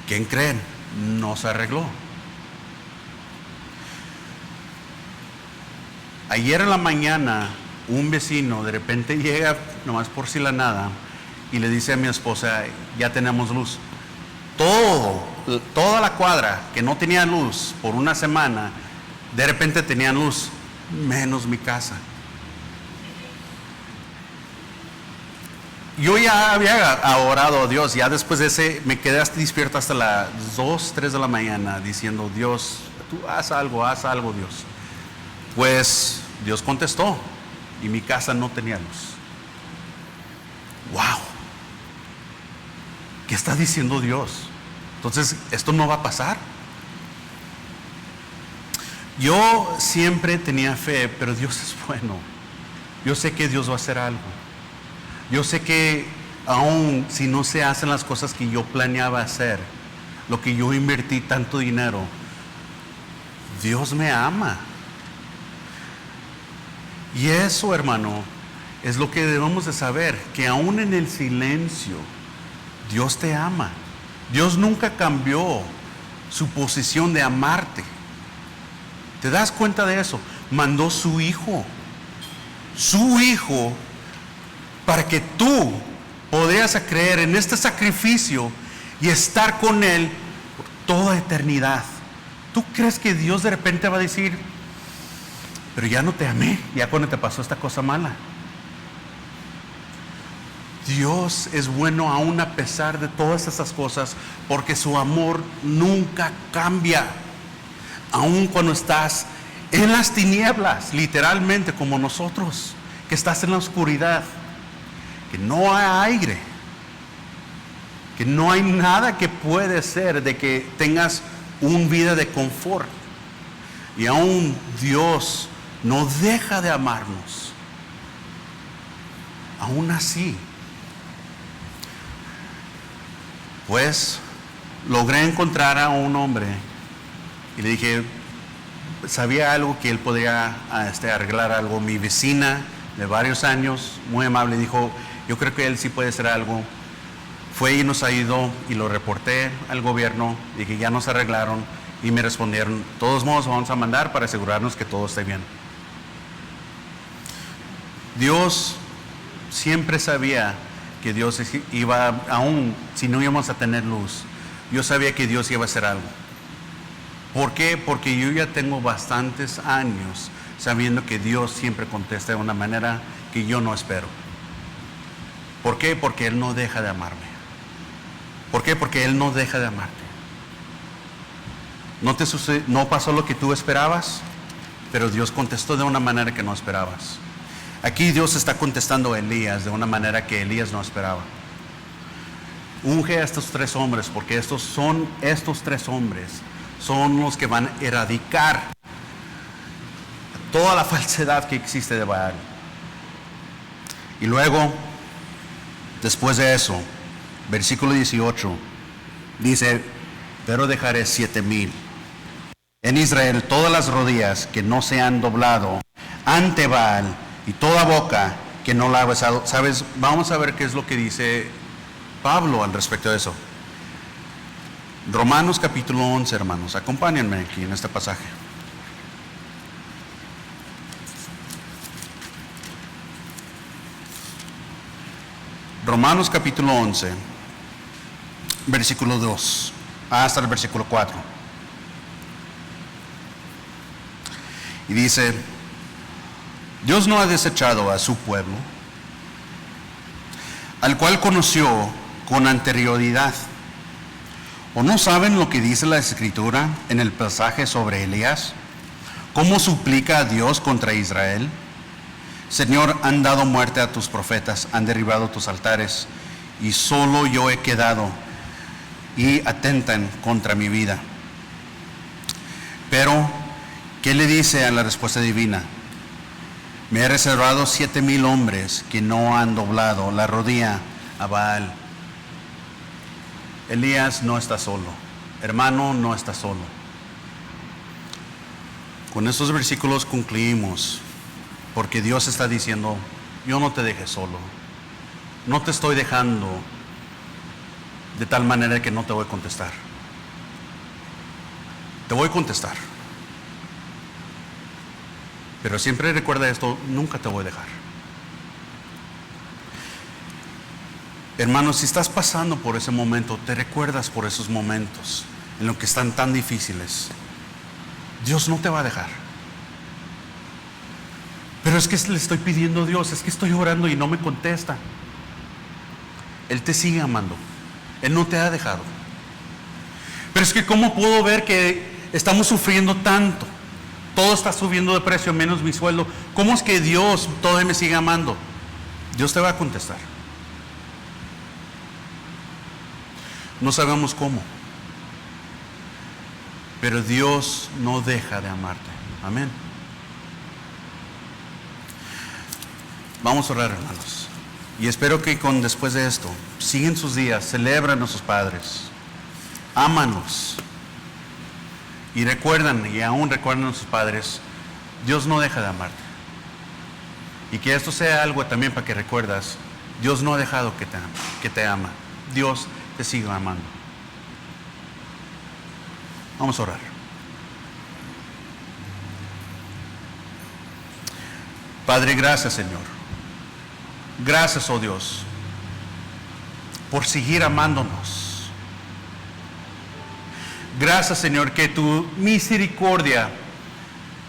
¿Quién creen? No se arregló. Ayer en la mañana, un vecino de repente llega, nomás por si la nada, y le dice a mi esposa, ya tenemos luz. Toda la cuadra que no tenía luz por una semana, de repente tenían luz, menos mi casa. Yo ya había orado a Dios, ya después de ese me quedé despierto hasta las 2, 3 de la mañana diciendo, Dios, tú haz algo Dios. Pues Dios contestó y mi casa no tenía luz. ¡Wow! ¿Qué está diciendo Dios? Entonces, ¿esto no va a pasar? Yo siempre tenía fe, pero Dios es bueno. Yo sé que Dios va a hacer algo. Yo sé que aun si no se hacen las cosas que yo planeaba hacer, lo que yo invertí tanto dinero, Dios me ama. Y eso, hermano, es lo que debemos de saber, que aún en el silencio, Dios te ama. Dios nunca cambió su posición de amarte. ¿Te das cuenta de eso? Mandó su hijo, para que tú podrías creer en este sacrificio y estar con Él por toda eternidad. ¿Tú crees que Dios de repente va a decir, pero ya no te amé, ya cuando te pasó esta cosa mala? Dios es bueno aún a pesar de todas esas cosas, porque su amor nunca cambia. Aún cuando estás en las tinieblas, literalmente como nosotros, que estás en la oscuridad, que no hay aire, que no hay nada que puede ser de que tengas una vida de confort. Y aún Dios no deja de amarnos. Aún así, pues logré encontrar a un hombre y le dije, sabía algo que él podía arreglar algo. Mi vecina de varios años, muy amable, dijo, yo creo que él sí puede hacer algo. Fue y nos ayudó y lo reporté al gobierno, dije, ya nos arreglaron y me respondieron, de todos modos vamos a mandar para asegurarnos que todo esté bien. Dios siempre sabía que Dios iba, aún si no íbamos a tener luz, yo sabía que Dios iba a hacer algo. ¿Por qué? Porque yo ya tengo bastantes años sabiendo que Dios siempre contesta de una manera que yo no espero. ¿Por qué? Porque Él no deja de amarme. ¿Por qué? Porque Él no deja de amarte. No pasó lo que tú esperabas, pero Dios contestó de una manera que no esperabas. Aquí Dios está contestando a Elías de una manera que Elías no esperaba. Unge a estos 3 hombres, porque estos 3 hombres son los que van a erradicar toda la falsedad que existe de Baal. Y luego, después de eso, versículo 18, dice, pero dejaré 7,000 en Israel, todas las rodillas que no se han doblado ante Baal, y toda boca que no la ha besado. ¿Sabes? Vamos a ver qué es lo que dice Pablo al respecto de eso. Romanos capítulo 11, hermanos. Acompáñenme aquí en este pasaje. Romanos capítulo 11, versículo 2, hasta el versículo 4. Y dice, Dios no ha desechado a su pueblo, al cual conoció con anterioridad. ¿O no saben lo que dice la Escritura en el pasaje sobre Elías? ¿Cómo suplica a Dios contra Israel? Señor, han dado muerte a tus profetas, han derribado tus altares, y solo yo he quedado, y atentan contra mi vida. Pero, ¿qué le dice a la respuesta divina? Me he reservado 7,000 hombres que no han doblado la rodilla a Baal. Elías no está solo. Hermano, no está solo. Con estos versículos concluimos, porque Dios está diciendo, yo no te dejé solo. No te estoy dejando de tal manera que no te voy a contestar. Te voy a contestar. Pero siempre recuerda esto, nunca te voy a dejar. Hermanos, si estás pasando por ese momento, te recuerdas por esos momentos en los que están tan difíciles, Dios no te va a dejar. Pero es que le estoy pidiendo a Dios, es que estoy orando y no me contesta. Él te sigue amando. Él no te ha dejado. Pero es que ¿cómo puedo ver que estamos sufriendo tanto? Todo está subiendo de precio, menos mi sueldo. ¿Cómo es que Dios todavía me sigue amando? Dios te va a contestar. No sabemos cómo. Pero Dios no deja de amarte. Amén. Vamos a orar, hermanos. Y espero que después de esto, siguen sus días, celebran a sus padres, ámanos. Y recuerdan, y aún recuerdan a sus padres, Dios no deja de amarte. Y que esto sea algo también para que recuerdas, Dios no ha dejado que te ama. Dios te sigue amando. Vamos a orar. Padre, gracias, Señor. Gracias, oh Dios, por seguir amándonos. Gracias, Señor, que tu misericordia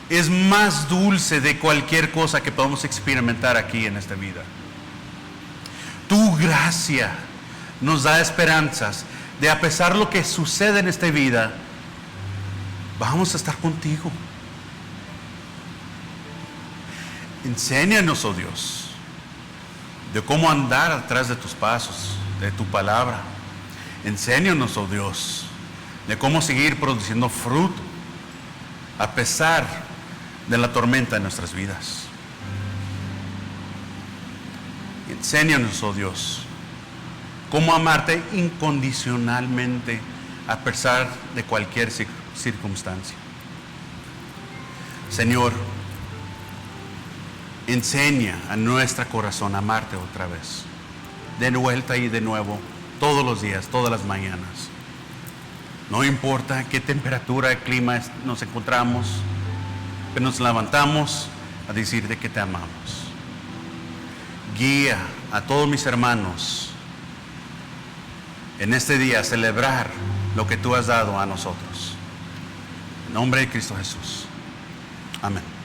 es más dulce de cualquier cosa que podamos experimentar aquí en esta vida. Tu gracia nos da esperanzas de, a pesar de lo que sucede en esta vida, vamos a estar contigo. Enséñanos, oh Dios, de cómo andar atrás de tus pasos, de tu palabra. Enséñanos, oh Dios, de cómo seguir produciendo fruto a pesar de la tormenta en nuestras vidas. Enséñanos, oh Dios, cómo amarte incondicionalmente a pesar de cualquier circunstancia. Señor, enseña a nuestro corazón a amarte otra vez, de vuelta y de nuevo, todos los días, todas las mañanas. No importa qué temperatura, clima nos encontramos, pero nos levantamos a decirte que te amamos. Guía a todos mis hermanos en este día a celebrar lo que tú has dado a nosotros. En nombre de Cristo Jesús. Amén.